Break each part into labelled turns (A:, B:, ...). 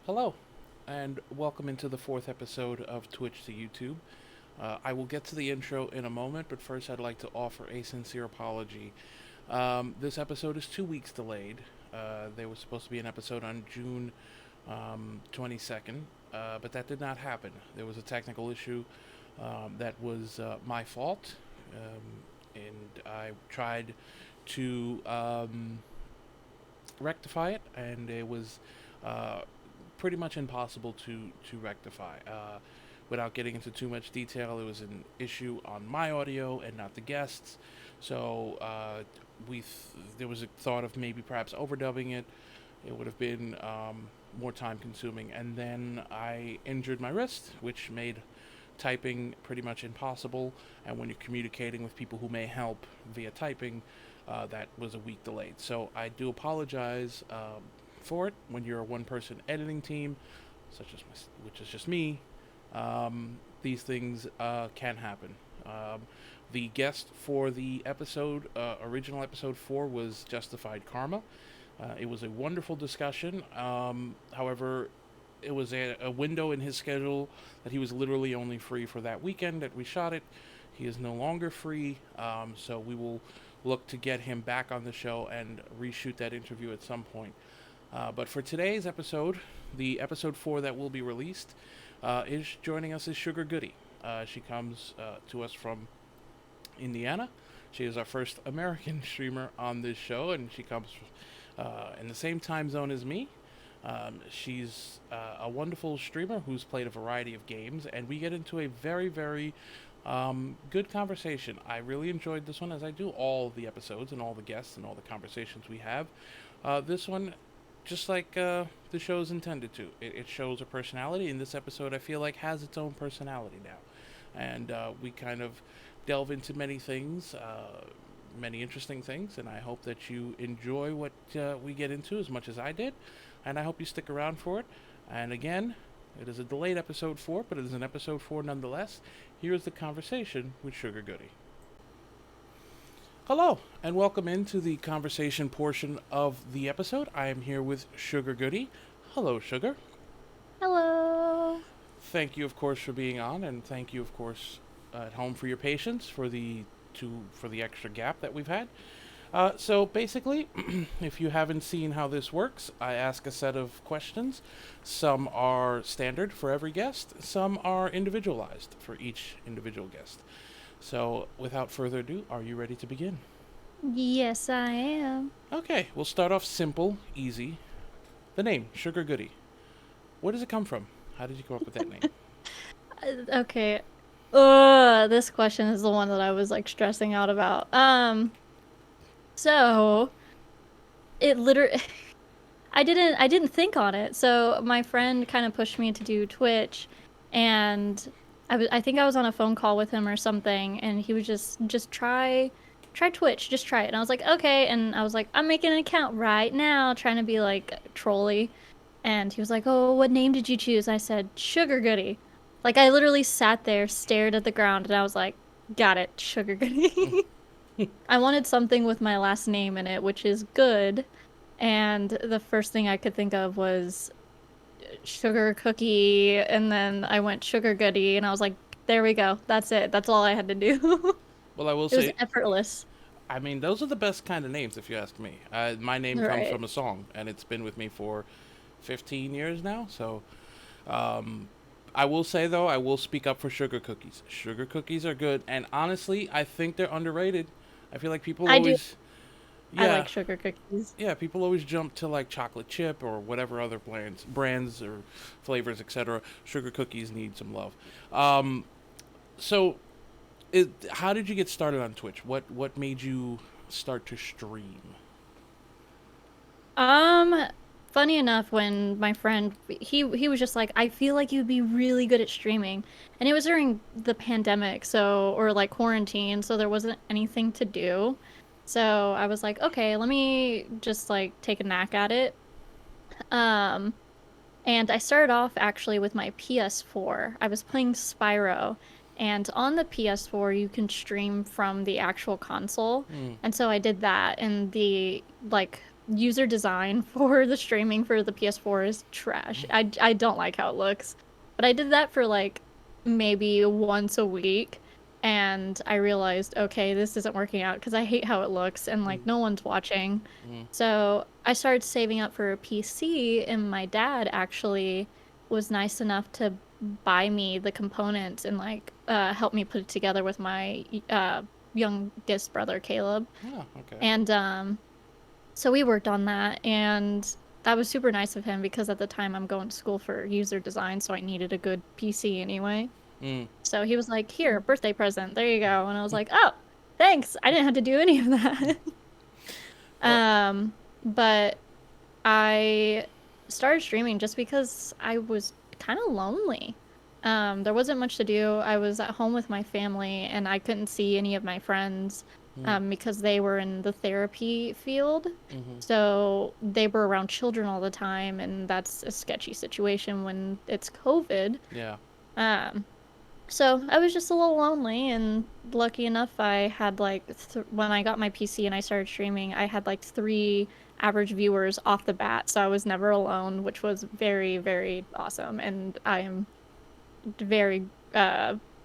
A: Hello, and welcome into the fourth episode of Twitch to YouTube. I will get to the intro in a moment, but first I'd like to offer a sincere apology. This episode is 2 weeks delayed. There was supposed to be an episode on June 22nd, but that did not happen. There was a technical issue that was my fault, and I tried to rectify it, and it was uh, pretty much impossible to rectify. Without getting into too much detail, it was an issue on my audio and not the guests. So there was a thought of maybe perhaps overdubbing it. It would have been more time consuming. And then I injured my wrist, which made typing pretty much impossible. And when you're communicating with people who may help via typing, that was a week delayed. So I do apologize for it. When you're a one-person editing team, which is just me, these things can happen. The guest for the episode, original episode 4, was Justified Karma. It was a wonderful discussion. However, it was a window in his schedule that he was literally only free for that weekend that we shot it. He is no longer free, so we will look to get him back on the show and reshoot that interview at some point. But for today's episode, the episode 4 that will be released, is joining us is SugarGoodie. She comes to us from Indiana. She is our first American streamer on this show, and she comes in the same time zone as me. She's a wonderful streamer who's played a variety of games, and we get into a very, very good conversation. I really enjoyed this one, as I do all the episodes and all the guests and all the conversations we have. This one, just like the show's intended to, it shows a personality. In this episode, I feel like has its own personality now, and we kind of delve into many things, many interesting things, and I hope that you enjoy what we get into as much as I did, and I hope you stick around for it. And again, it is a delayed episode 4, but it is an episode 4 nonetheless. Here is the conversation with SugarGoodie. Hello, and welcome into the conversation portion of the episode. I am here with SugarGoodie. Hello, Sugar.
B: Hello.
A: Thank you, of course, for being on, and thank you, of course, at home for your patience for the extra gap that we've had. So basically, if you haven't seen how this works, I ask a set of questions. Some are standard for every guest, some are individualized for each individual guest. So without further ado, are you ready to begin?
B: Yes, I am.
A: Okay, we'll start off simple, easy. The name, Sugar Goodie. Where does it come from? How did you come up with that name?
B: Okay. This question is the one that I was like stressing out about. So it literally I didn't think on it. So my friend kind of pushed me to do Twitch, and I think I was on a phone call with him or something, and he was just try Twitch, just try it. And I was like, okay, and I was like, I'm making an account right now, trying to be like trolly. And he was like, oh, what name did you choose? I said, Sugar Goodie. Like, I literally sat there, stared at the ground, and I was like, got it, Sugar Goodie. I wanted something with my last name in it, which is good. And the first thing I could think of was Sugar Cookie. And then I went Sugar Goodie, and I was like, there we go. That's it. That's all I had to do.
A: Well, I will
B: It was
A: say,
B: effortless.
A: I mean, those are the best kind of names, if you ask me. My name comes
B: Right.
A: from a song, and it's been with me for 15 years now. So, um, I will say, though, I will speak up for sugar cookies. Sugar cookies are good, and honestly, I think they're underrated. I feel like people
B: I do.
A: always,
B: I
A: yeah,
B: like sugar cookies.
A: yeah, people always jump to like chocolate chip or whatever other brands or flavors, etc. Sugar cookies need some love. Um, so, how did you get started on Twitch? What made you start to stream?
B: Um, Funny enough, when my friend he was just like, I feel like you'd be really good at streaming, and it was during the pandemic, so or like quarantine, so there wasn't anything to do. So I was like, okay, let me just like take a knack at it. Um, and I started off actually with my PS4. I was playing Spyro, and on the PS4 you can stream from the actual console.
A: Hmm.
B: And so I did that, and the like user design for the streaming for the PS4 is trash. I don't like how it looks. But I did that for like maybe once a week, and I realized, okay, this isn't working out because I hate how it looks and like
A: Mm,
B: no one's watching.
A: mm,
B: So I started saving up for a PC, and my dad actually was nice enough to buy me the components and like help me put it together with my youngest brother Caleb.
A: yeah, okay.
B: And so we worked on that, and that was super nice of him because at the time I'm going to school for user design, so I needed a good PC anyway.
A: Mm,
B: So he was like, "Here, birthday present. There you go." And I was like, "Oh, thanks. I didn't have to do any of that."
A: well,
B: um, but I started streaming just because I was kind of lonely. There wasn't much to do. I was at home with my family, and I couldn't see any of my friends
A: mm,
B: because they were in the therapy field.
A: mm-hmm,
B: So they were around children all the time, and that's a sketchy situation when it's COVID.
A: yeah.
B: Um, so I was just a little lonely, and lucky enough, I had like when I got my PC and I started streaming, I had like three average viewers off the bat, so I was never alone, which was very, very awesome, and I am very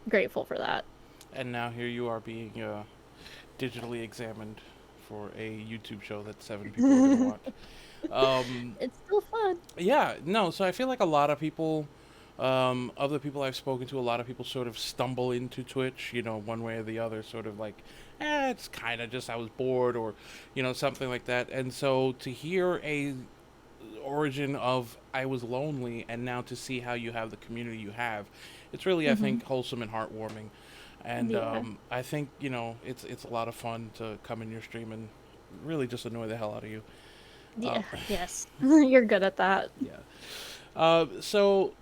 B: grateful for that.
A: And now here you are being digitally examined for a YouTube show that 7 people are gonna watch. Um,
B: It's still fun.
A: yeah, no. So I feel like a lot of people, of the people I've spoken to, a lot of people sort of stumble into Twitch, one way or the other, sort of like, it's kind of just I was bored or, something like that. And so to hear a origin of I was lonely and now to see how you have the community you have, it's really I
B: Hmm.
A: think wholesome and heartwarming. And
B: Yeah.
A: I think it's a lot of fun to come in your stream and really just annoy the hell out of you. Uh,
B: Yeah. Yes. You're good at that.
A: yeah. So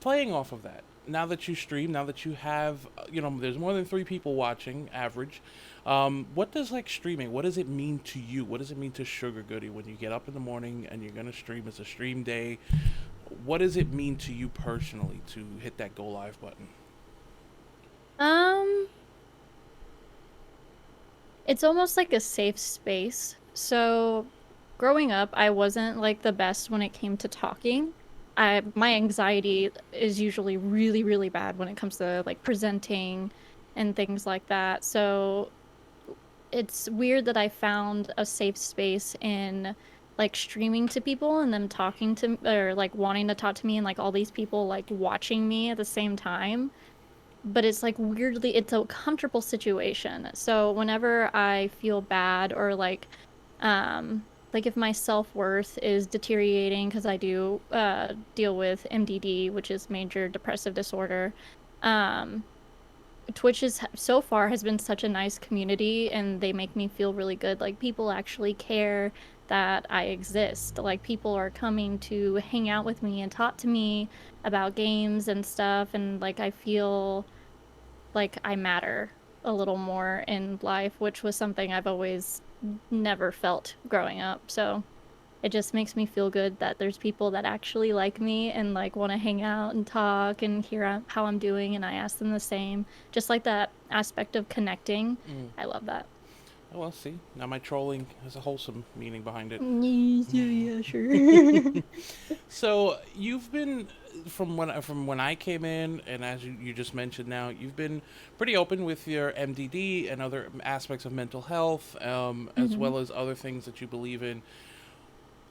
A: playing off of that, now that you stream, now that you have, there's more than 3 people watching, average. What does like streaming? What does it mean to you? What does it mean to Sugar Goodie when you get up in the morning and you're gonna stream? It's a stream day. What does it mean to you personally to hit that go live button?
B: Um, it's almost like a safe space. So, growing up, I wasn't like the best when it came to talking. My anxiety is usually really, really bad when it comes to like presenting and things like that. So, it's weird that I found a safe space in like streaming to people and them talking to or like wanting to talk to me and like all these people like watching me at the same time, but it's like weirdly it's a comfortable situation. So whenever I feel bad or like if my self-worth is deteriorating because I do deal with MDD, which is major depressive disorder, um Twitch is so far has been such a nice community, and they make me feel really good. Like people actually care that I exist. Like people are coming to hang out with me and talk to me about games and stuff, and like I feel like I matter a little more in life, which was something I've always never felt growing up. So it just makes me feel good that there's people that actually like me and like want to hang out and talk and hear how I'm doing, and I ask them the same. Just like that aspect of connecting.
A: Mm.
B: I love that.
A: Oh well, see now my trolling has a wholesome meaning behind it.
B: Yeah, sure.
A: So you've been from when I came in, and as you just mentioned, now you've been pretty open with your MDD and other aspects of mental health, as
B: Hmm.
A: well as other things that you believe in.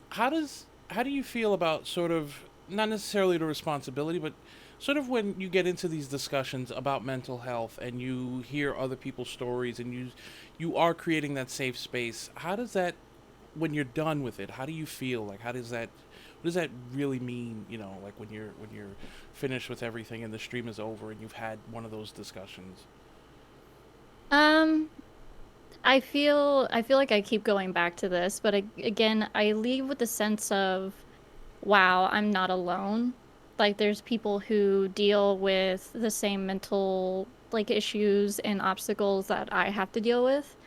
A: How do you feel about sort of not necessarily the responsibility, but sort of when you get into these discussions about mental health and you hear other people's stories and you are creating that safe space. How does that when you're done with it? How do you feel? Like how does that what does that really mean, like when you're finished with everything and the stream is over and you've had one of those discussions?
B: Um, I feel like I keep going back to this, but again, I leave with the sense of, wow, I'm not alone. Like there's people who deal with the same mental like issues and obstacles that I have to deal with.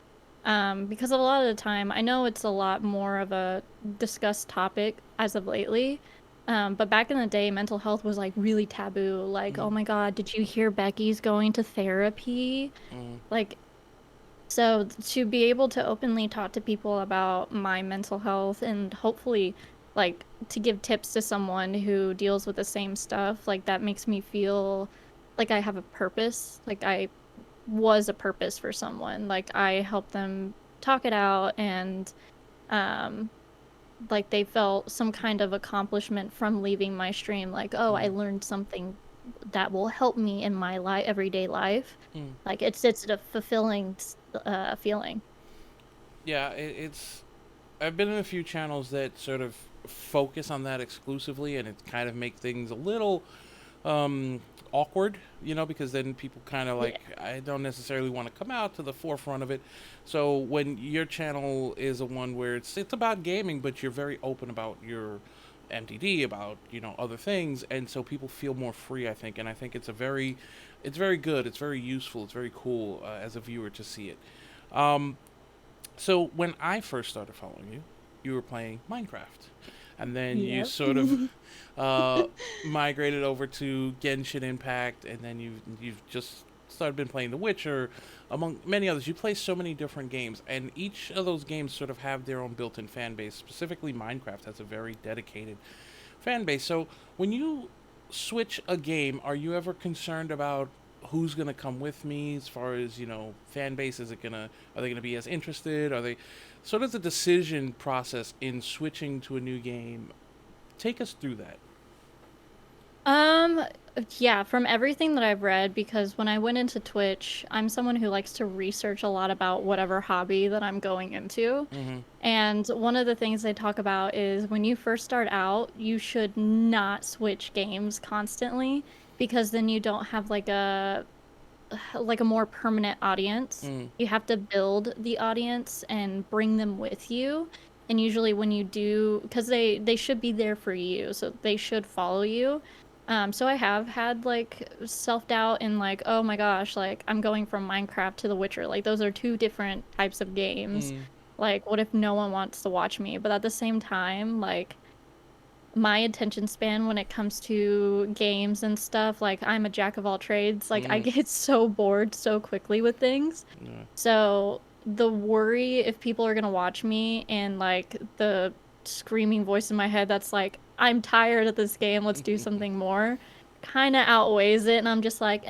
B: Because a lot of the time, I know it's a lot more of a discussed topic as of lately. But back in the day, mental health was like really taboo. Like,
A: Mm,
B: oh my God, did you hear Becky's going to therapy?
A: mm,
B: Like So to be able to openly talk to people about my mental health and hopefully like to give tips to someone who deals with the same stuff, like that makes me feel like I have a purpose. Like I was a purpose for someone. Like I helped them talk it out and um like they felt some kind of accomplishment from leaving my stream, like, oh, I
A: Mm,
B: learned something that will help me in my everyday life.
A: mm.
B: Like it's a fulfilling feeling.
A: Yeah, it's. I've been in a few channels that sort of focus on that exclusively, and it kind of make things a little um, awkward, because then people kind of
B: Yeah.
A: like, I don't necessarily want to come out to the forefront of it. So when your channel is a one where it's about gaming, but you're very open about your MTD, about other things, and so people feel more free. I think, and I think it's very good. It's very useful. It's very cool as a viewer to see it. Um, so when I first started following you, you were playing Minecraft, and then you
B: Yep.
A: sort of uh, migrated over to Genshin Impact, and then you've just started been playing The Witcher, among many others. You play so many different games, and each of those games sort of have their own built-in fan base. Specifically, Minecraft has a very dedicated fan base. So when you switch a game, are you ever concerned about who's gonna come with me as far as fan base? Are they gonna be as interested? Are they sort of the decision process in switching to a new game? Take us through that.
B: Um, yeah, from everything that I've read, because when I went into Twitch, I'm someone who likes to research a lot about whatever hobby that I'm going into.
A: Mm-hmm.
B: And one of the things they talk about is when you first start out, you should not switch games constantly because then you don't have like a more permanent audience.
A: Mm.
B: You have to build the audience and bring them with you. And usually when you do, because they should be there for you, so they should follow you. So I have had like self-doubt in like, oh my gosh, like I'm going from Minecraft to The Witcher. Like those are two different types of games.
A: Mm.
B: Like what if no one wants to watch me? But at the same time, like my attention span when it comes to games and stuff, like I'm a jack of all trades. Like I
A: Mm.
B: get so bored so quickly with things.
A: Yeah.
B: So the worry if people are gonna watch me and like the screaming voice in my head that's like, I'm tired of this game, let's do something more, kind of outweighs it. And I'm just like,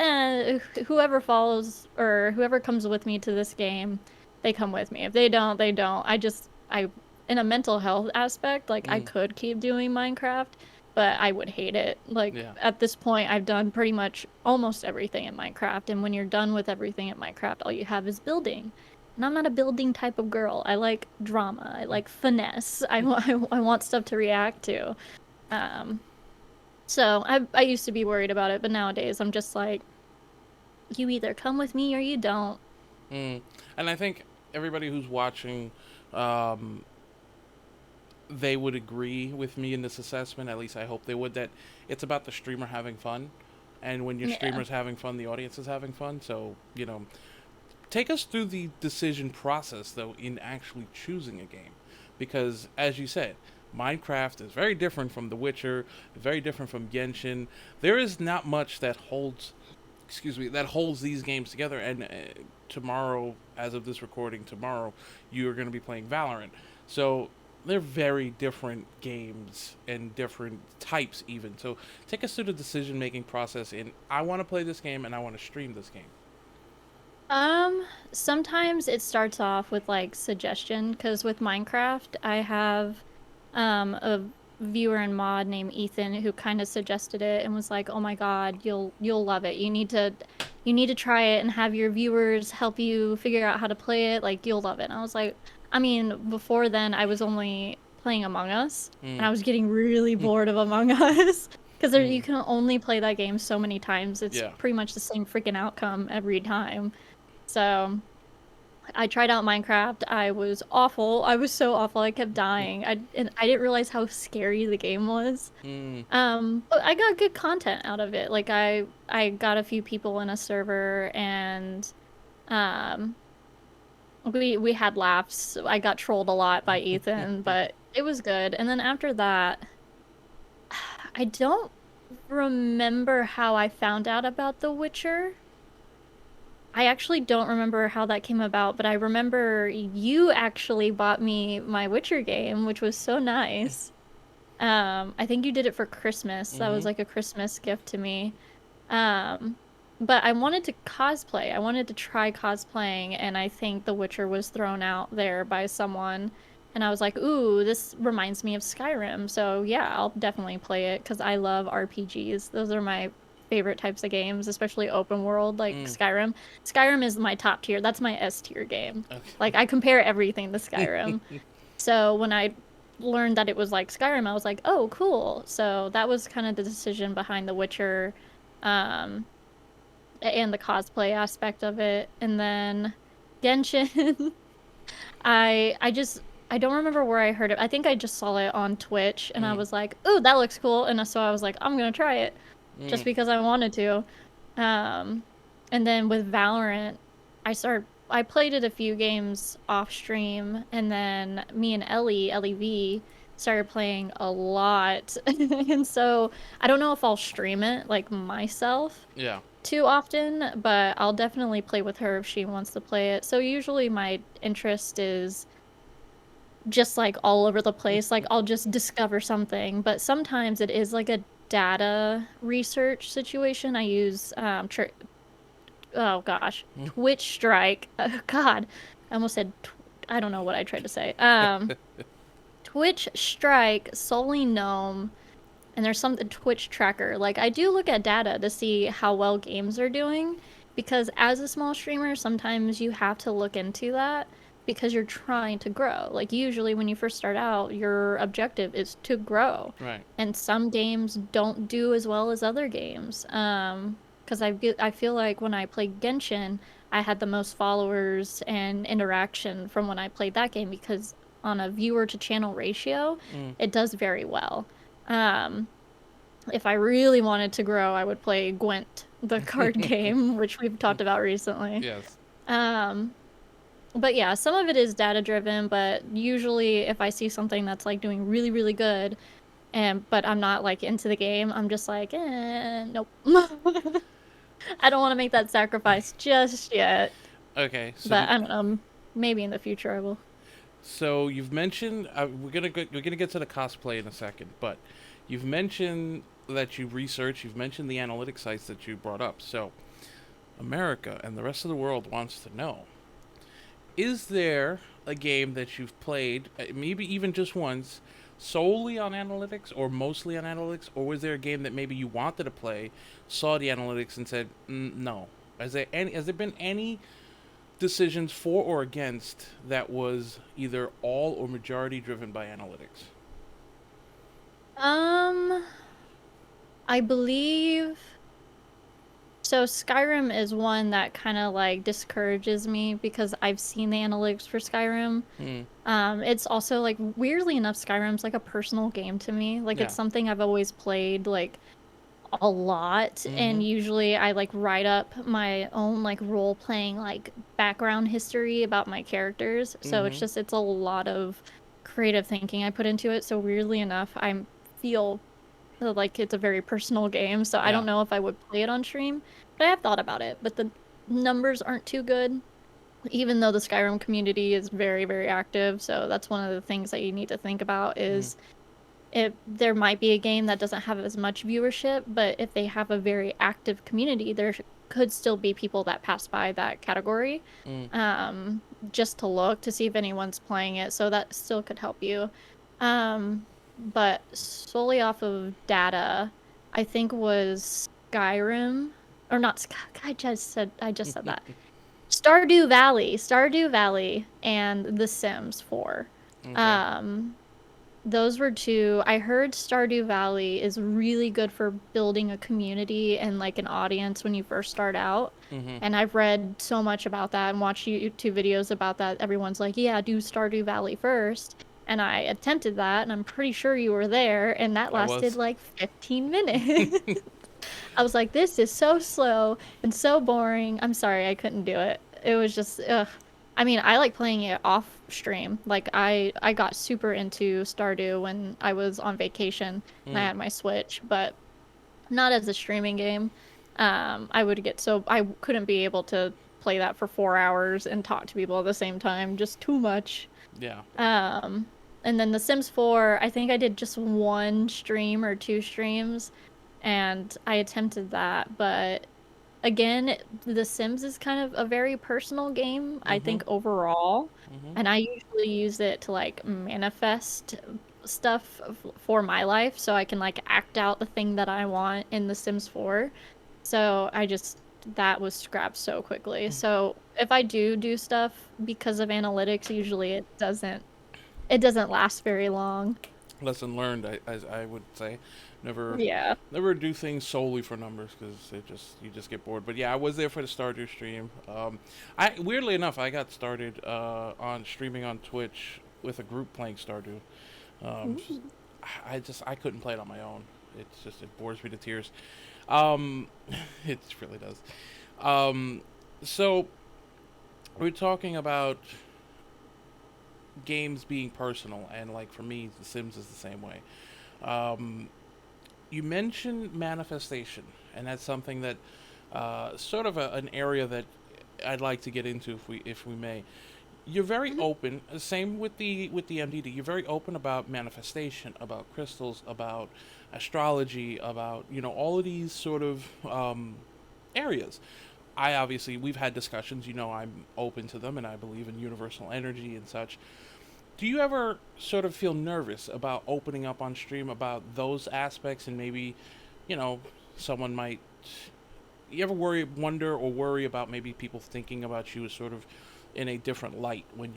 B: whoever follows or whoever comes with me to this game, they come with me. If they don't, they don't. I in a mental health aspect, like I
A: Mm.
B: could keep doing Minecraft, but I would hate it. Like
A: Yeah.
B: at this point, I've done pretty much almost everything in Minecraft, and when you're done with everything in Minecraft, all you have is building. And I'm not a building type of girl. I like drama. I like finesse. I want stuff to react to. Um, so I used to be worried about it, but nowadays I'm just like, you either come with me or you don't.
A: Mm. And I think everybody who's watching, um, they would agree with me in this assessment. At least I hope they would. That it's about the streamer having fun, and when your
B: Yeah.
A: streamer's having fun, the audience is having fun. So take us through the decision process though in actually choosing a game, because as you said, Minecraft is very different from The Witcher, very different from Genshin. There is not much that holds, excuse me, that holds these games together. And tomorrow, as of this recording, tomorrow you are going to be playing Valorant. So they're very different games and different types even. So take us through the decision making process in, I want to play this game and I want to stream this game.
B: Sometimes it starts off with like suggestion, because with Minecraft, I have a viewer and mod named Ethan who kind of suggested it and was like, "Oh my God, you'll love it. You need to try it and have your viewers help you figure out how to play it. Like you'll love it." And I was like, I mean, before then I was only playing Among Us and
A: Mm.
B: I was getting really bored of Among Us because you
A: Mm.
B: can only play that game so many times. It's
A: Yeah.
B: pretty much the same freaking outcome every time. So I tried out Minecraft. I was awful. I was so awful. I kept dying. And I didn't realize how scary the game was.
A: Mm.
B: But I got good content out of it. Like I got a few people in a server and um we had laughs. I got trolled a lot by Ethan, but it was good. And then after that, I don't remember how I found out about The Witcher. I actually don't remember how that came about, but I remember you actually bought me my Witcher game, which was so nice. I think you did it for Christmas. That
A: Mm-hmm.
B: was like a Christmas gift to me. Um, but I wanted to cosplay. I wanted to try cosplaying, and I think The Witcher was thrown out there by someone. And I was like, ooh, this reminds me of Skyrim. So yeah, I'll definitely play it because I love RPGs. Those are my favorite types of games, especially open world like
A: Mm.
B: Skyrim. Skyrim is my top tier. That's my S tier game. Like
A: Okay.
B: I compare everything to Skyrim. So when I learned that it was like Skyrim, I was like, oh, cool. So that was kind of the decision behind The Witcher, um, and the cosplay aspect of it. And then Genshin, I don't remember where I heard it. I think I just saw it on Twitch, and I
A: Mm.
B: was like, oh, that looks cool. And so I was like, I'm gonna try it just
A: Mm.
B: because I wanted to. Um, and then with Valorant, I played it a few games off stream, and then me and Ellie V, started playing a lot. And so I don't know if I'll stream it like myself
A: Yeah.
B: too often, but I'll definitely play with her if she wants to play it. So usually my interest is just like all over the place. Like I'll just discover something, but sometimes it is like a data research situation. I use oh gosh,
A: Mm.
B: Twitch Strike. God, I almost said I don't know what I tried to say. Twitch Strike, Solely Gnome, and there's some Twitch tracker. Like I do look at data to see how well games are doing because as a small streamer, sometimes you have to look into that because you're trying to grow. Like usually when you first start out, your objective is to grow.
A: Right.
B: And some games don't do as well as other games. Because I feel like when I played Genshin, I had the most followers and interaction from when I played that game because on a viewer to channel ratio,
A: Mm.
B: it does very well. Um, if I really wanted to grow, I would play Gwent, the card game, which we've talked about recently.
A: Yes.
B: Um, but yeah, some of it is data driven, but usually if I see something that's like doing really, really good and but I'm not like into the game, I'm just like, nope. I don't want to make that sacrifice just yet.
A: Okay. So
B: But I don't know, maybe in the future I will.
A: so you've mentioned we're gonna get to the cosplay in a second, but you've mentioned that you research. You've mentioned the analytic sites that you brought up. So America and the rest of the world wants to know: is there a game that you've played, maybe even just once, solely on analytics or mostly on analytics, or was there a game that maybe you wanted to play, saw the analytics, and said no? Has there been any decisions for or against that was either all or majority driven by analytics?
B: Um, I believe so. Skyrim is one that kind of like discourages me because I've seen the analytics for Skyrim.
A: Hmm.
B: It's also like weirdly enough, Skyrim's like a personal game to me. Like
A: Yeah.
B: it's something I've always played like a lot,
A: Mm-hmm.
B: and usually I like write up my own like role playing like background history about my characters. So
A: Mm-hmm.
B: it's a lot of creative thinking I put into it. So weirdly enough, I feel like it's a very personal game. So I
A: Yeah.
B: don't know if I would play it on stream, but I have thought about it. But the numbers aren't too good, even though the Skyrim community is very, very active. So that's one of the things that you need to think about
A: Mm.
B: is if there might be a game that doesn't have as much viewership, but if they have a very active community, there could still be people that pass by that category,
A: Mm.
B: um, just to look to see if anyone's playing it. So that still could help you. But solely off of data, I think was Skyrim or not. I just said that. Stardew Valley, and The Sims 4.
A: Okay.
B: Um, those were two. I heard Stardew Valley is really good for building a community and like an audience when you first start out.
A: Mm-hmm.
B: And I've read so much about that and watched YouTube videos about that. Everyone's like, yeah, do Stardew Valley first. And I attempted that, and I'm pretty sure you were there, and that
A: I
B: lasted
A: was.
B: like 15 minutes. I was like, this is so slow and so boring. I'm sorry, I couldn't do it. It was just, ugh. I mean, I like playing it off stream. Like I got super into Stardew when I was on vacation and I
A: Mm.
B: had my Switch, but not as a streaming game. I couldn't be able to play that for 4 hours and talk to people at the same time. Just too much.
A: Yeah.
B: Um, and then The Sims 4, I think I did just one stream or two streams, and I attempted that, but again, The Sims is kind of a very personal game, I
A: Mm-hmm.
B: think overall,
A: Mm-hmm.
B: and I usually use it to like manifest stuff for my life so I can like act out the thing that I want in The Sims 4. So I just that was scrapped so quickly. So if I do stuff because of analytics, usually it doesn't last very long.
A: Lesson learned, as I would say. Never,
B: Yeah.
A: never do things solely for numbers because you just get bored. But yeah, I was there for the Stardew stream. I weirdly enough, I got started on streaming on Twitch with a group playing Stardew. Um, just-
B: Ooh.
A: I couldn't play it on my own. It bores me to tears. Um, it really does. Um, so we're talking about games being personal, and like for me, The Sims is the same way. Um, you mentioned manifestation, and that's something that sort of an area that I'd like to get into if we may. You're very
B: Mhm.
A: open. Same with the MDD. You're very open about manifestation, about crystals, about astrology, about all of these sort of areas. I obviously we've had discussions. I'm open to them, and I believe in universal energy and such. Do you ever sort of feel nervous about opening up on stream about those aspects, and maybe, you know, someone might? You ever wonder, or worry about maybe people thinking about you as sort of in a different light when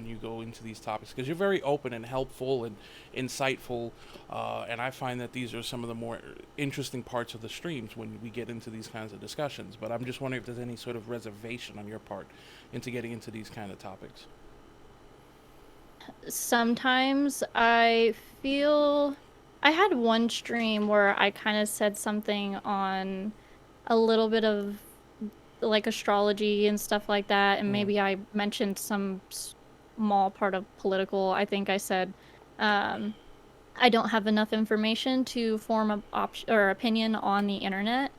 A: you go into these topics? Because you're very open and helpful and insightful, and I find that these are some of the more interesting parts of the streams when we get into these kinds of discussions. But I'm just wondering if there's any sort of reservation on your part into getting into these kind of topics.
B: Sometimes I feel I had one stream where I kind of said something on a little bit of like astrology and stuff like that, and
A: Mm,
B: maybe I mentioned some small part of political. I think I said um, I don't have enough information to form a option or opinion on the internet.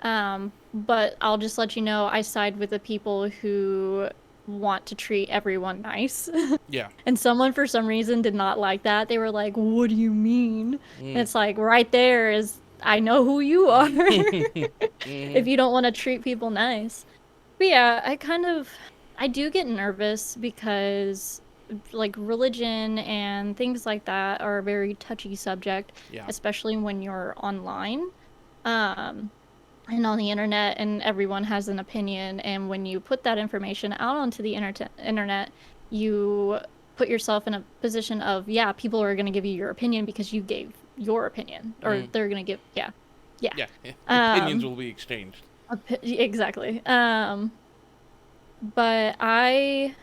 B: But I'll just let you know I side with the people who want to treat everyone nice.
A: yeah.
B: And someone for some reason did not like that. They were like, "What do you mean?" And
A: Mm.
B: it's like right there is I know who you are if
A: Hmm.
B: you don't want to treat people nice. But yeah, I do get nervous because like religion and things like that are a very touchy subject,
A: Yeah.
B: especially when you're online. Um and on the internet and everyone has an opinion, and when you put that information out onto the internet, you put yourself in a position of, yeah, people are going to give you your opinion because you gave your opinion, or
A: Mm.
B: they're going to give, yeah. Yeah.
A: Yeah. Opinions
B: Um
A: will be exchanged.
B: exactly. But I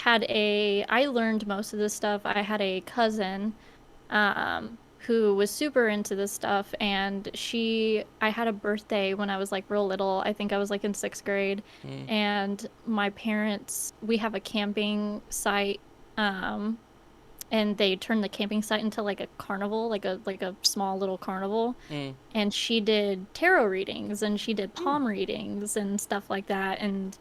B: learned most of this stuff. I had a cousin who was super into this stuff, and I had a birthday when I was like real little. I think I was like in 6th grade,
A: Mm.
B: and my parents, we have a camping site, um and they turned the camping site into like a carnival, like a small little carnival,
A: Mm.
B: and she did tarot readings and she did
A: Ooh.
B: palm readings and stuff like that. And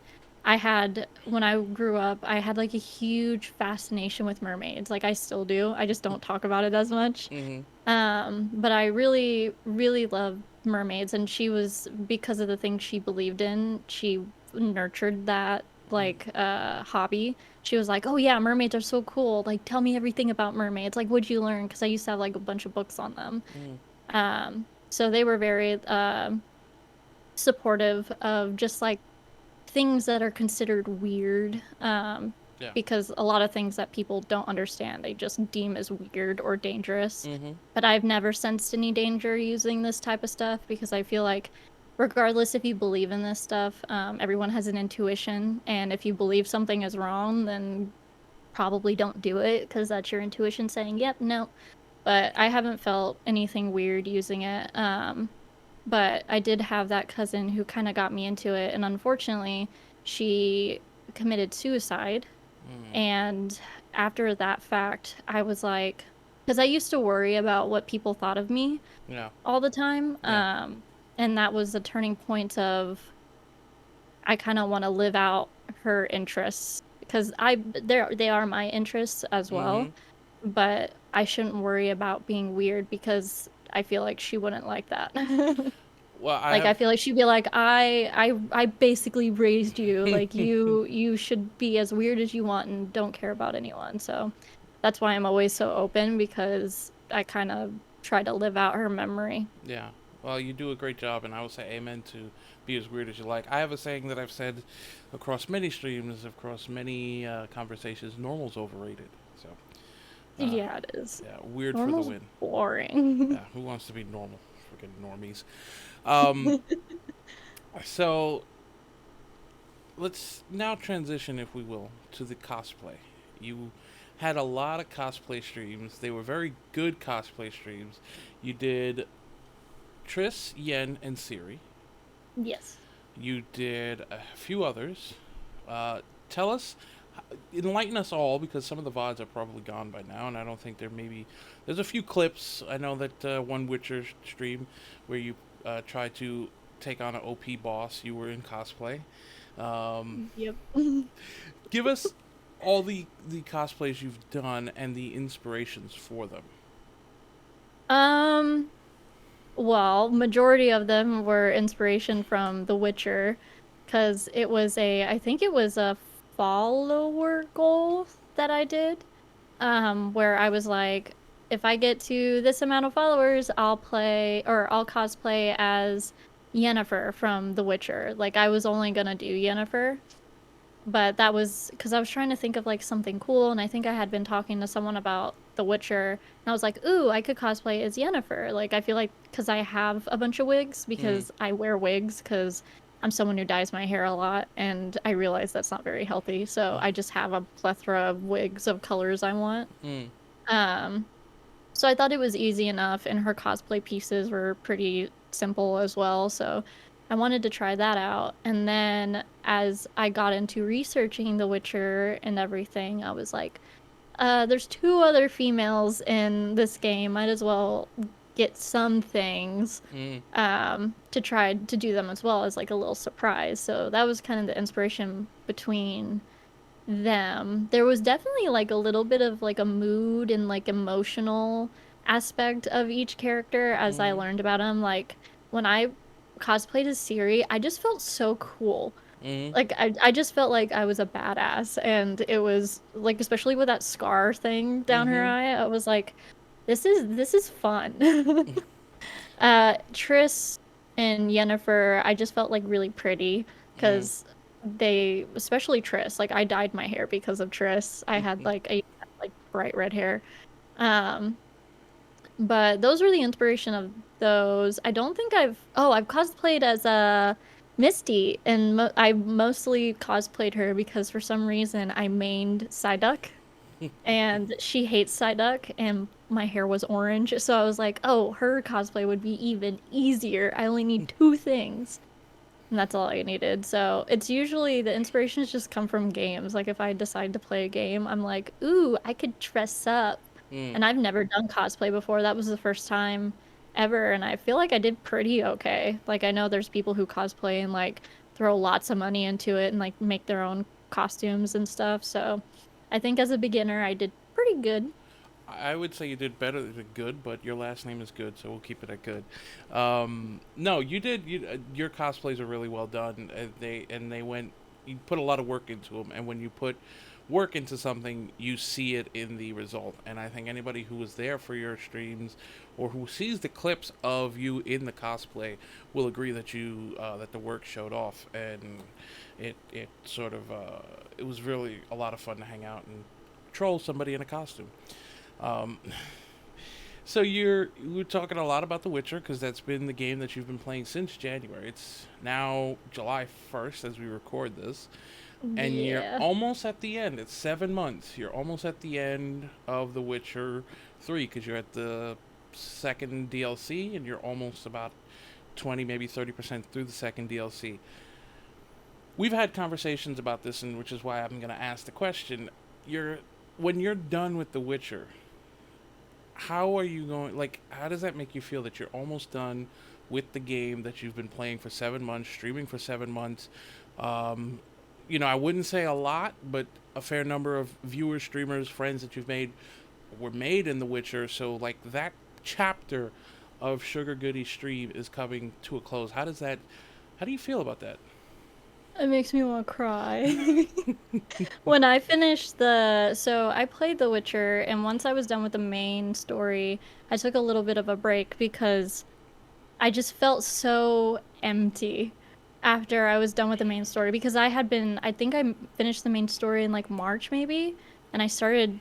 B: when I grew up, I had like a huge fascination with mermaids. Like I still do. I just don't talk about it as much.
A: Mm-hmm.
B: But I really, really love mermaids, and she was because of the things she believed in, she nurtured that like hobby. She was like, "Oh yeah, mermaids are so cool. Like tell me everything about mermaids. Like what'd you learn?" Because I used to have like a bunch of books on them.
A: Mm.
B: So they were very supportive of just like things that are considered weird,
A: Yeah.
B: because a lot of things that people don't understand, they just deem as weird or dangerous.
A: Mm-hmm.
B: But I've never sensed any danger using this type of stuff because I feel like, regardless if you believe in this stuff, everyone has an intuition. And if you believe something is wrong, then probably don't do it because that's your intuition saying, yep, no. But I haven't felt anything weird using it. But I did have that cousin who kind of got me into it, and unfortunately, she committed suicide.
A: Mm.
B: And after that fact, I was like, because I used to worry about what people thought of me
A: Yeah.
B: all the time.
A: Yeah.
B: And that was the turning point of I kind of want to live out her interests because they are my interests as well,
A: Mm-hmm.
B: but I shouldn't worry about being weird because I feel like she wouldn't like that.
A: Well, I
B: Like I
A: have.
B: feel like she'd be like, I basically raised you. Like you should be as weird as you want and don't care about anyone. So that's why I'm always so open because I kind of try to live out her memory.
A: Yeah. Well, you do a great job, and I will say amen to be as weird as you like. I have a saying that I've said across many streams, across many conversations: normal's overrated. So, uh,
B: Yeah, it is.
A: yeah, weird for the
B: Normal's
A: win.
B: boring.
A: Yeah, who wants to be normal? Freaking normies. Um, so let's now transition, if we will, to the cosplay. You had a lot of cosplay streams. They were very good cosplay streams. You did Triss, Yen, and Siri.
B: Yes.
A: You did a few others. Uh, Tell us, enlighten us all, because some of the VODs are probably gone by now, and I don't think there may be. There's a few clips. I know that one Witcher stream where you tried to take on an OP boss. You were in cosplay. Um,
B: Yep.
A: Give us all the cosplays you've done and the inspirations for them.
B: Um, well, majority of them were inspiration from The Witcher, because I think it was a follower goal that I did, where I was like, if I get to this amount of followers, I'll cosplay as Yennefer from The Witcher. Like I was only gonna do Yennefer, but that was because I was trying to think of like something cool, and I think I had been talking to someone about The Witcher, and I was like, "Ooh, I could cosplay as Yennefer." Like I feel like because I have a bunch of wigs
A: Mm,
B: because I wear wigs because I'm someone who dyes my hair a lot, and I realize that's not very healthy. So I just have a plethora of wigs of colors I want.
A: mm,
B: Um, so I thought it was easy enough, and her cosplay pieces were pretty simple as well. So I wanted to try that out. And then as I got into researching The Witcher and everything, I was like, there's two other females in this game. Might as well get some things
A: mm,
B: to try to do them as well as like a little surprise. So that was kind of the inspiration between them. There was definitely like a little bit of like a mood and like emotional aspect of each character as I
A: mm,
B: learned about them. Like when I cosplayed as Siri, I just felt so cool.
A: mm,
B: Like I just felt like I was a badass, and it was like especially with that scar thing down her
A: mm,
B: eye, I was like, this is fun. Triss and Yennefer, I just felt like really pretty
A: mm,
B: because they, especially Triss, like I dyed my hair because of Triss. I had like bright red hair. Um, but those were the inspiration of those. I don't think I've cosplayed as a Misty, and I mostly cosplayed her because for some reason I mained Psyduck and she hates Psyduck, and my hair was orange. So I was like, oh, her cosplay would be even easier. I only need two things, and that's all I needed. So it's usually the inspirations just come from games. Like if I decide to play a game, I'm like, ooh, I could dress up.
A: mm.
B: And I've never done cosplay before. That was the first time ever, and I feel like I did pretty okay. Like I know there's people who cosplay and like throw lots of money into it and like make their own costumes and stuff. So I think as a beginner, I did pretty good.
A: I would say you did better than good, but your last name is good, so we'll keep it at good. No, you did. Your cosplays are really well done. They went. You put a lot of work into them, and when you put work into something, you see it in the result. And I think anybody who was there for your streams or who sees the clips of you in the cosplay will agree that that the work showed off, and it sort of it was really a lot of fun to hang out and troll somebody in a costume. Um, so we're talking a lot about The Witcher because that's been the game that you've been playing since January. It's now July 1st as we record this, and you're
B: Yeah.
A: almost at the end. It's 7 months. You're almost at the end of The Witcher 3 because you're at the second DLC and you're almost about 20, maybe 30% through the second DLC. We've had conversations about this, and which is why I'm going to ask the question. You're When you're done with The Witcher, how are you going, like, how does that make you feel that you're almost done with the game that you've been playing for 7 months, streaming for 7 months? I wouldn't say a lot, but a fair number of viewers, streamers, friends that you've made were made in The Witcher. So like that chapter of Sugar Goodie stream is coming to a close. How do you feel about that?
B: It makes me want to cry. When I finished so I played The Witcher, and once I was done with the main story, I took a little bit of a break because I just felt so empty after I was done with the main story because I think I finished the main story in like March maybe, and I started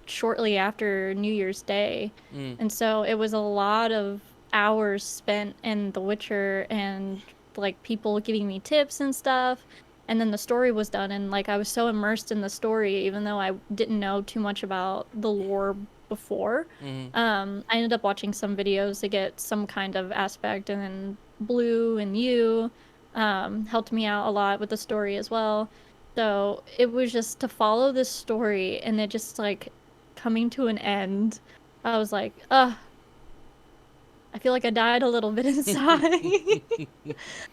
B: shortly after New Year's Day.
A: Mm,
B: And so it was a lot of hours spent in The Witcher and like people giving me tips and stuff. And then the story was done, and like I was so immersed in the story, even though I didn't know too much about the lore before.
A: mm,
B: I ended up watching some videos to get some kind of aspect, and then Blue and you helped me out a lot with the story as well. So it was just to follow this story and it just like coming to an end. I was like, I feel like I died a little bit inside.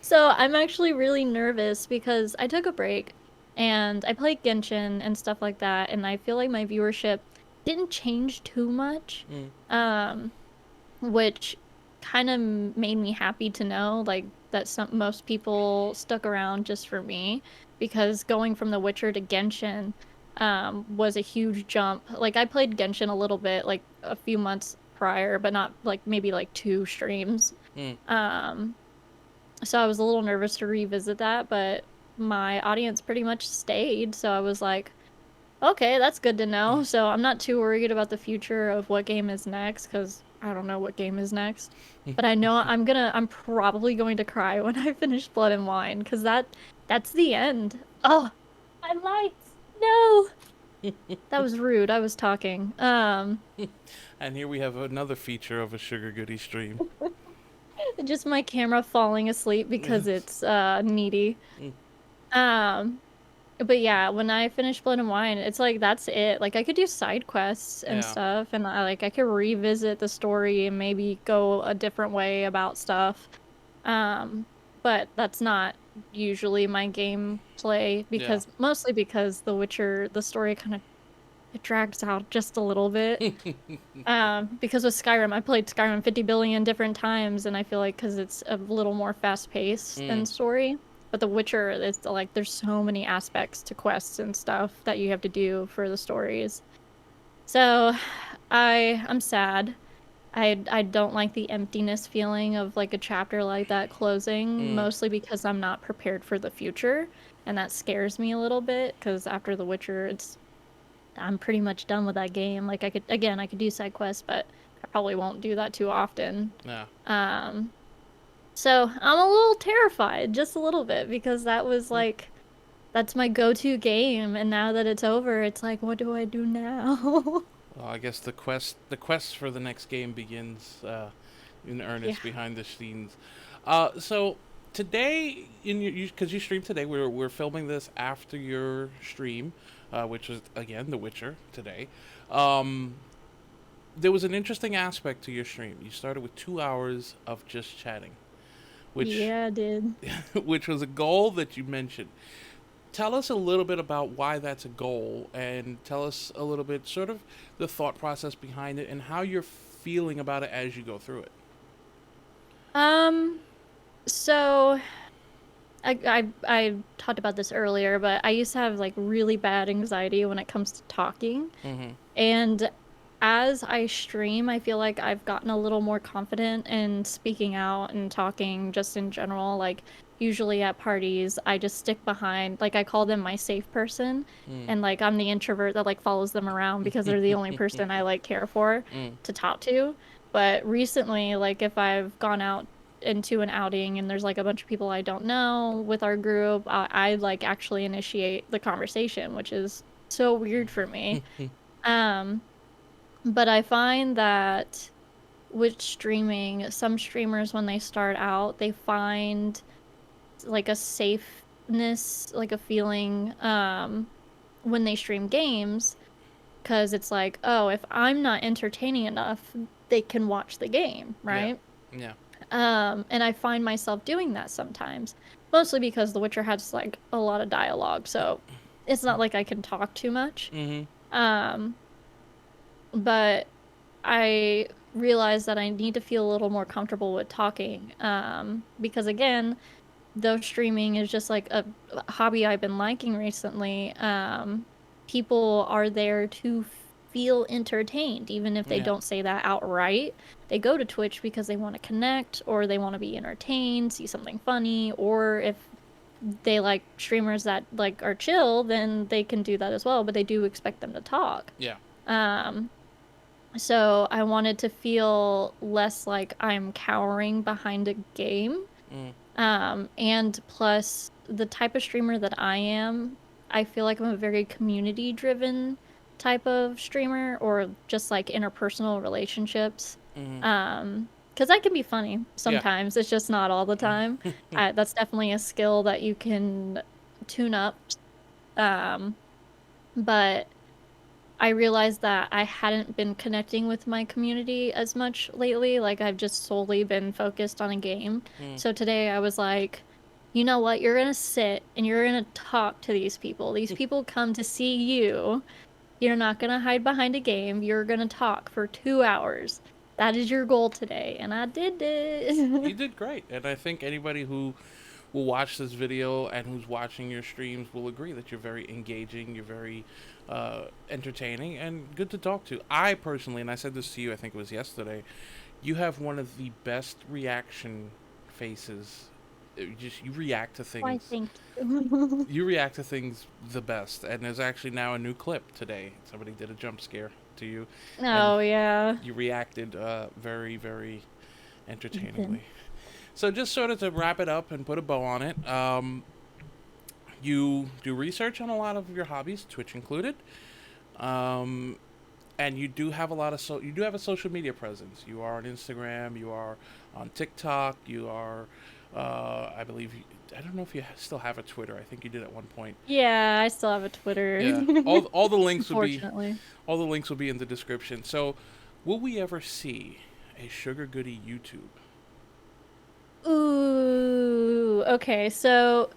B: So I'm actually really nervous because I took a break and I played Genshin and stuff like that, and I feel like my viewership didn't change too much.
A: mm,
B: Um, which kind of made me happy to know like that most people stuck around just for me, because going from The Witcher to Genshin was a huge jump. Like I played Genshin a little bit like a few months prior, but not like maybe like two streams.
A: mm.
B: Um so I was a little nervous to revisit that, but my audience pretty much stayed, so I was like, okay, that's good to know. So I'm not too worried about the future of what game is next, because I don't know what game is next. But I know I'm probably going to cry when I finish Blood and Wine, because that's the end. Oh, my lights. No. That was rude. I was talking.
A: And here we have another feature of a Sugar Goodie stream.
B: Just my camera falling asleep because it's needy.
A: Mm,
B: Um, But yeah, when I finish Blood and Wine, it's like that's it. Like I could do side quests and
A: yeah.
B: stuff, and I could revisit the story and maybe go a different way about stuff. Um, but that's not usually my gameplay,
A: Yeah.
B: because mostly because The Witcher, the story kind of it drags out just a little bit. Because with Skyrim, I played Skyrim 50 billion different times, and I feel like because it's a little more fast-paced
A: Mm,
B: than story. But The Witcher is like there's so many aspects to quests and stuff that you have to do for the stories. So I'm sad. I don't like the emptiness feeling of like a chapter like that closing,
A: mm.
B: mostly because I'm not prepared for the future, and that scares me a little bit because after The Witcher, I'm pretty much done with that game. Like I could do side quests, but I probably won't do that too often.
A: Yeah.
B: Um, so I'm a little terrified, just a little bit, because that was
A: Mm.
B: like that's my go-to game, and now that it's over, it's like, what do I do now?
A: Well, I guess the quest for the next game begins in
B: Yeah.
A: earnest behind the scenes. So today, in your because you streamed today, we're filming this after your stream, which was again The Witcher today. Um, there was an interesting aspect to your stream. You started with 2 hours of just chatting, which
B: Yeah, I did.
A: which was a goal that you mentioned. Tell us a little bit about why that's a goal, and tell us a little bit, sort of, the thought process behind it and how you're feeling about it as you go through it.
B: Um, so I talked about this earlier, but I used to have like really bad anxiety when it comes to talking.
A: Mm-hmm.
B: And as I stream, I feel like I've gotten a little more confident in speaking out and talking just in general. Like, usually at parties, I just stick behind, like, I call them my safe person.
A: Mm.
B: And, like, I'm the introvert that, like, follows them around because they're the only person I, like, care for
A: Mm.
B: to talk to. But recently, like, if I've gone out into an outing and there's, like, a bunch of people I don't know with our group, like, actually initiate the conversation, which is so weird for me. Um, but I find that with streaming, some streamers, when they start out, they find like a safeness, like a feeling, when they stream games, because it's like, oh, if I'm not entertaining enough, they can watch the game,
A: Yeah.
B: right?
A: Yeah.
B: And I find myself doing that sometimes, mostly because The Witcher has like a lot of dialogue, so it's not like I can talk too much.
A: Mm-hmm.
B: Um, but I realize that I need to feel a little more comfortable with talking. Because again, though streaming is just like a hobby I've been liking recently, people are there to feel entertained, even if they
A: Yeah.
B: don't say that outright. They go to Twitch because they want to connect or they want to be entertained, see something funny, or if they like streamers that like are chill, then they can do that as well, but they do expect them to talk.
A: Yeah.
B: Um, so I wanted to feel less like I'm cowering behind a game.
A: Mm.
B: And plus the type of streamer that I am, I feel like I'm a very community driven type of streamer or just like interpersonal relationships.
A: Mm-hmm.
B: Because I can be funny
A: Yeah.
B: sometimes. It's just not all the time. That's definitely a skill that you can tune up. Um, but I realized that I hadn't been connecting with my community as much lately. Like, I've just solely been focused on a game.
A: Mm.
B: So today I was like, you know what? You're gonna sit and you're gonna talk to these people. These people come to see you. You're not gonna hide behind a game. You're gonna talk for 2 hours. That is your goal today. And I did it.
A: You did great, and I think anybody who will watch this video and who's watching your streams will agree that you're very engaging, you're very entertaining, and good to talk to. I personally, and I said this to you, I think it was yesterday, you have one of the best reaction faces. You react to
B: Why,
A: things.
B: thank you.
A: You react to things the best, and there's actually now a new clip today. Somebody did a jump scare to you, and
B: Oh, yeah.
A: you reacted very, very
B: Ethan.
A: entertainingly. So just sort of to wrap it up and put a bow on it, you do research on a lot of your hobbies, Twitch included, um, and you do have a lot of you do have a social media presence. You are on Instagram, you are on TikTok, you are, I believe, I don't know if you still have a Twitter. I think you did at one point.
B: Yeah, I still have a Twitter.
A: Yeah, all the links would be
B: Unfortunately.
A: all the links will be in the description. So, will we ever see a Sugar Goodie YouTube?
B: Ooh, okay. So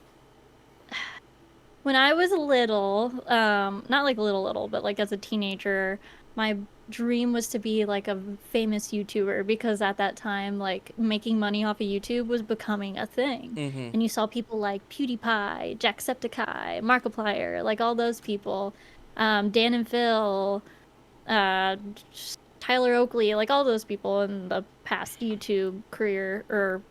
B: when I was little, not like little, but like as a teenager, my dream was to be like a famous YouTuber because at that time, like making money off of YouTube was becoming a thing.
A: Mm-hmm.
B: And you saw people like PewDiePie, Jacksepticeye, Markiplier, like all those people, Dan and Phil, uh, Tyler Oakley, like all those people in the past YouTube career or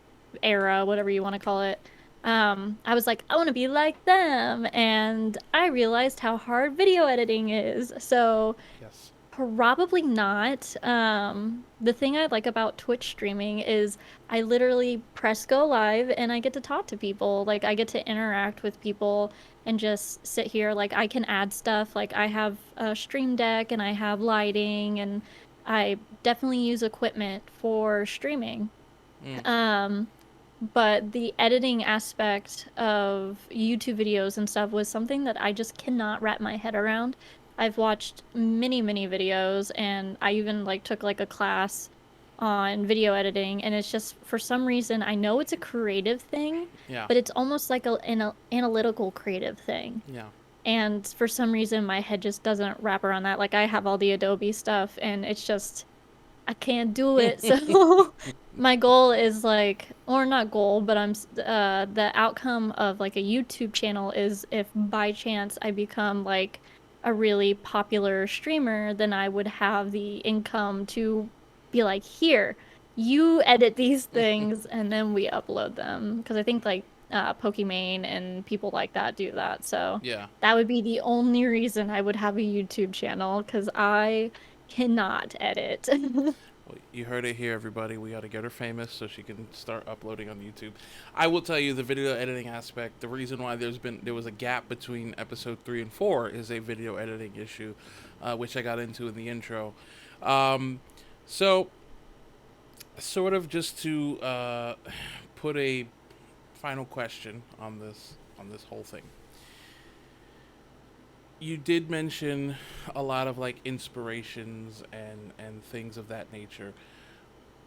B: era, whatever you want to call it. I was like, I want to be like them. And I realized how hard video editing is. So,
A: Yes.
B: probably not. The thing I like about Twitch streaming is I literally press go live and I get to talk to people. Like, I get to interact with people and just sit here. Like, I can add stuff. Like, I have a stream deck and I have lighting and I definitely use equipment for streaming.
A: Mm.
B: Um, but the editing aspect of YouTube videos and stuff was something that I just cannot wrap my head around. I've watched many, many videos and I even like took like a class on video editing and it's just for some reason I know it's a creative thing,
A: Yeah.
B: but it's almost like an analytical creative thing.
A: Yeah.
B: And for some reason my head just doesn't wrap around that. Like I have all the Adobe stuff and it's just I can't do it. So my goal is like, or not goal, but the outcome of like a YouTube channel is if by chance I become like a really popular streamer, then I would have the income to be like, here, you edit these things and then we upload them. Because I think like Pokimane and people like that do that. So
A: Yeah.
B: that would be the only reason I would have a YouTube channel because I cannot edit.
A: Well, you heard it here, everybody. We got to get her famous so she can start uploading on YouTube. I will tell you the video editing aspect. The reason why there was a gap between episode 3 and 4 is a video editing issue, which I got into in the intro. So, sort of just to put a final question on this whole thing. You did mention a lot of like inspirations and things of that nature.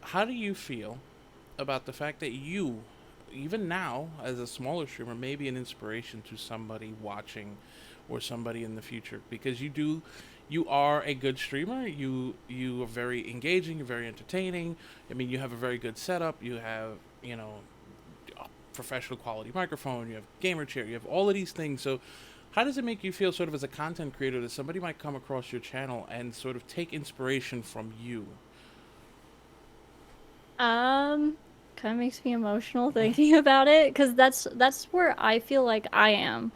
A: How do you feel about the fact that you, even now as a smaller streamer, may be an inspiration to somebody watching or somebody in the future, because you are a good streamer. You are very engaging. You're very entertaining. I mean, you have a very good setup. You have, a professional quality microphone. You have gamer chair. You have all of these things. So, how does it make you feel, sort of as a content creator, that somebody might come across your channel and sort of take inspiration from you?
B: Um, kind of makes me emotional thinking about it, because that's where I feel like I am.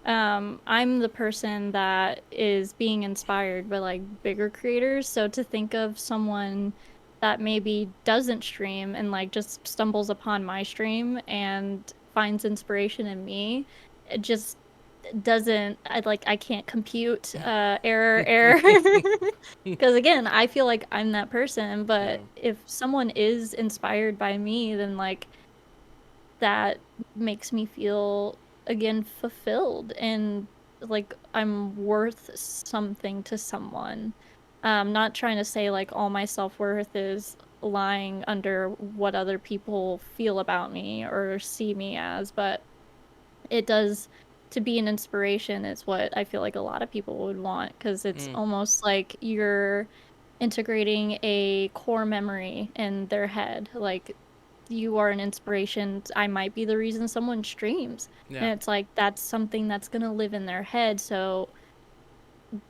B: I'm the person that is being inspired by like bigger creators. So to think of someone that maybe doesn't stream and like just stumbles upon my stream and finds inspiration in me, it just doesn't, I can't compute error. Because again, I feel like I'm that person,
A: Yeah.
B: but if someone is inspired by me, then like that makes me feel again fulfilled and like I'm worth something to someone. Not trying to say like all my self-worth is lying under what other people feel about me or see me as, but it does, to be an inspiration is what I feel like a lot of people would want, because it's
A: Mm,
B: almost like you're integrating a core memory in their head. Like you are an inspiration. I might be the reason someone streams.
A: yeah.
B: And it's like that's something that's gonna live in their head. So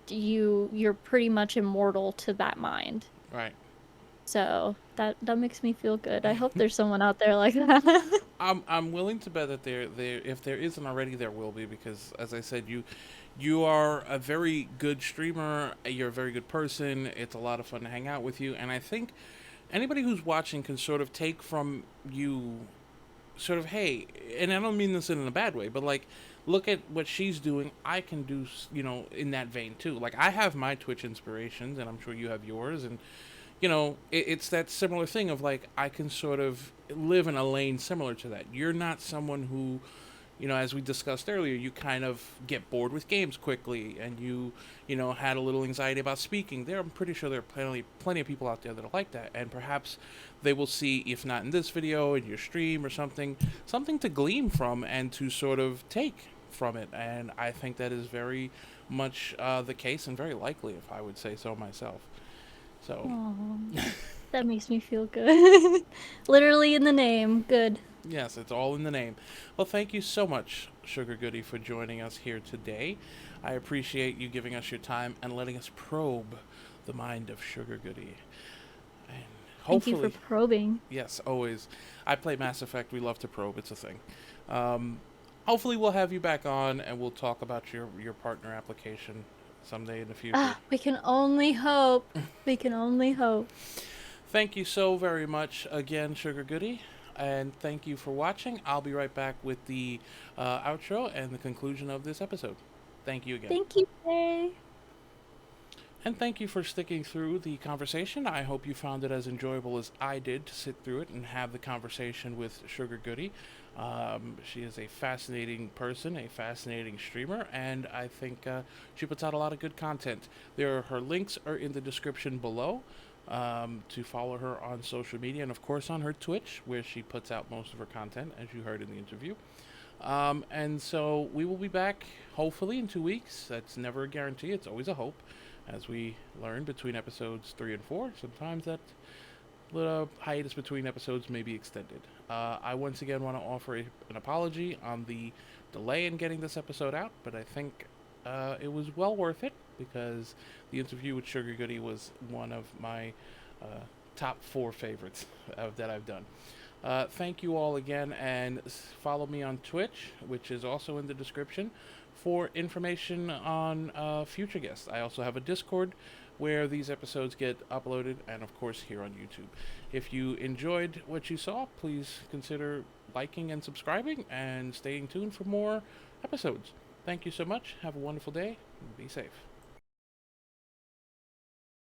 B: you're pretty much immortal to that mind.
A: Right.
B: So that makes me feel good. I hope there's someone out there like that.
A: I'm willing to bet that there if there isn't already, there will be, because, as I said, you are a very good streamer. You're a very good person. It's a lot of fun to hang out with you, and I think anybody who's watching can sort of take from you, sort of, hey, and I don't mean this in a bad way, but like, look at what she's doing. I can do, in that vein too. Like, I have my Twitch inspirations, and I'm sure you have yours, and it's that similar thing of like, I can sort of live in a lane similar to that. You're not someone who, as we discussed earlier, you kind of get bored with games quickly, and had a little anxiety about speaking. I'm pretty sure there are plenty of people out there that are like that, and perhaps they will see, if not in this video, in your stream or something to glean from and to sort of take from it. And I think that is very much the case, and very likely, if I would say so myself. So,
B: Aw, that makes me feel good. Literally in the name, good.
A: yes, it's all in the name. Well, thank you so much, SugarGoodie, for joining us here today. I appreciate you giving us your time and letting us probe the mind of SugarGoodie. And
B: Thank you for
A: hopefully,
B: probing.
A: yes, always. I play Mass Effect. We love to probe. It's a thing. Um, Hopefully, we'll have you back on, and we'll talk about your partner application someday in the future.
B: Ah, we can only hope. We can only hope.
A: Thank you so very much again, SugarGoodie, and thank you for watching. I'll be right back with the outro and the conclusion of this episode. Thank you again.
B: Thank you, Jay.
A: And thank you for sticking through the conversation. I hope you found it as enjoyable as I did to sit through it and have the conversation with SugarGoodie. She is a fascinating person, a fascinating streamer, and I think she puts out a lot of good content. Her links are in the description below, to follow her on social media, and of course on her Twitch, where she puts out most of her content, as you heard in the interview. And so we will be back hopefully in 2 weeks. That's never a guarantee, it's always a hope. As we learn between episodes 3 and 4, sometimes that little hiatus between episodes may be extended. I once again want to offer an apology on the delay in getting this episode out, but I think it was well worth it, because the interview with SugarGoodie was one of my top 4 favorites that I've done. Thank you all again, and follow me on Twitch, which is also in the description, for information on future guests. I also have a Discord where these episodes get uploaded, and of course here on YouTube. If you enjoyed what you saw, please consider liking and subscribing, and staying tuned for more episodes. Thank you so much. Have a wonderful day. Be safe.